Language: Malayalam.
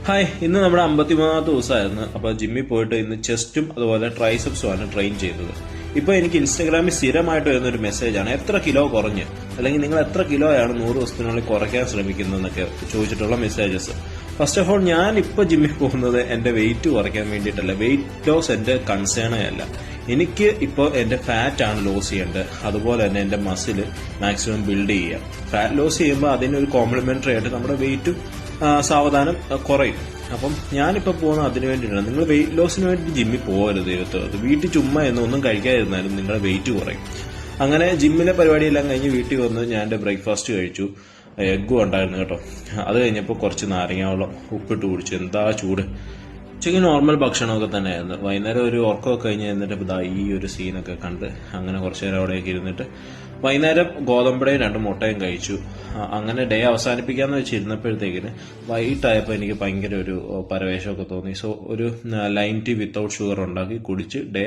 ഹായ്, ഇന്ന് നമ്മുടെ 53ാമത്തെ ദിവസമായിരുന്നു. അപ്പോൾ ജിമ്മിൽ പോയിട്ട് ഇന്ന് ചെസ്റ്റും അതുപോലെ ട്രൈസെപ്സും ആണ് ട്രെയിൻ ചെയ്തത്. ഇപ്പോൾ എനിക്ക് ഇൻസ്റ്റാഗ്രാമിൽ സ്ഥിരമായിട്ട് വരുന്നൊരു മെസ്സേജാണ്, എത്ര കിലോ കുറഞ്ഞ്, അല്ലെങ്കിൽ നിങ്ങൾ എത്ര കിലോയാണ് 100 ദിവസത്തിനുള്ളിൽ കുറയ്ക്കാൻ ശ്രമിക്കുന്നതെന്നൊക്കെ ചോദിച്ചിട്ടുള്ള മെസ്സേജസ്. ഫസ്റ്റ് ഓഫ് ഓൾ, ഞാൻ ഇപ്പോൾ ജിമ്മിൽ പോകുന്നത് എൻ്റെ വെയിറ്റ് കുറയ്ക്കാൻ വേണ്ടിയിട്ടല്ല. വെയിറ്റ് ലോസ് എൻ്റെ കൺസേണേ അല്ല. എനിക്ക് ഇപ്പോൾ എൻ്റെ ഫാറ്റ് ആണ് ലോസ് ചെയ്യേണ്ടത്. അതുപോലെ തന്നെ എൻ്റെ മസിൽ മാക്സിമം ബിൽഡ് ചെയ്യുക. ഫാറ്റ് ലോസ് ചെയ്യുമ്പോൾ അതിനൊരു കോംപ്ലിമെന്ററി ആയിട്ട് നമ്മുടെ വെയിറ്റും സാവധാനം കുറയും. അപ്പം ഞാനിപ്പോൾ പോകുന്നത് അതിന് വേണ്ടിയിട്ടാണ്. നിങ്ങൾ വെയിറ്റ് ലോസിന് വേണ്ടി ജിമ്മിൽ പോകരുത്. ദൈവത്തോട് വീട്ടിൽ ചുമ്മാ എന്നൊന്നും കഴിക്കാതിരുന്നാലും നിങ്ങളുടെ വെയിറ്റ് കുറയും. അങ്ങനെ ജിമ്മിലെ പരിപാടിയെല്ലാം കഴിഞ്ഞ് വീട്ടിൽ വന്ന് ഞാൻ എൻ്റെ ബ്രേക്ക്ഫാസ്റ്റ് കഴിച്ചു. എഗ്ഗും ഉണ്ടായിരുന്നു കേട്ടോ. അത് കഴിഞ്ഞപ്പോൾ കുറച്ച് നാരങ്ങ വെള്ളം ഉപ്പിട്ട് കുടിച്ചു. എന്താ ചൂട്! ഉച്ചയ്ക്ക് നോർമൽ ഭക്ഷണമൊക്കെ തന്നെയായിരുന്നു. വൈകുന്നേരം ഒരു ഉറക്കമൊക്കെ കഴിഞ്ഞ് എന്നിട്ട് ഇതാ ഈ ഒരു സീനൊക്കെ കണ്ട് അങ്ങനെ കുറച്ച് നേരം അവിടെയൊക്കെ ഇരുന്നിട്ട് വൈകുന്നേരം ഗോതമ്പടയും 2 മുട്ടയും കഴിച്ചു. അങ്ങനെ ഡേ അവസാനിപ്പിക്കാന്ന് വെച്ചിരുന്നപ്പോഴത്തേക്കിന് വൈകിട്ടായപ്പോൾ എനിക്ക് ഭയങ്കര ഒരു പരവേശമൊക്കെ തോന്നി. സോ ഒരു ലൈം ടീ വിത്തൗട്ട് ഷുഗർ ഉണ്ടാക്കി കുടിച്ച് ഡേ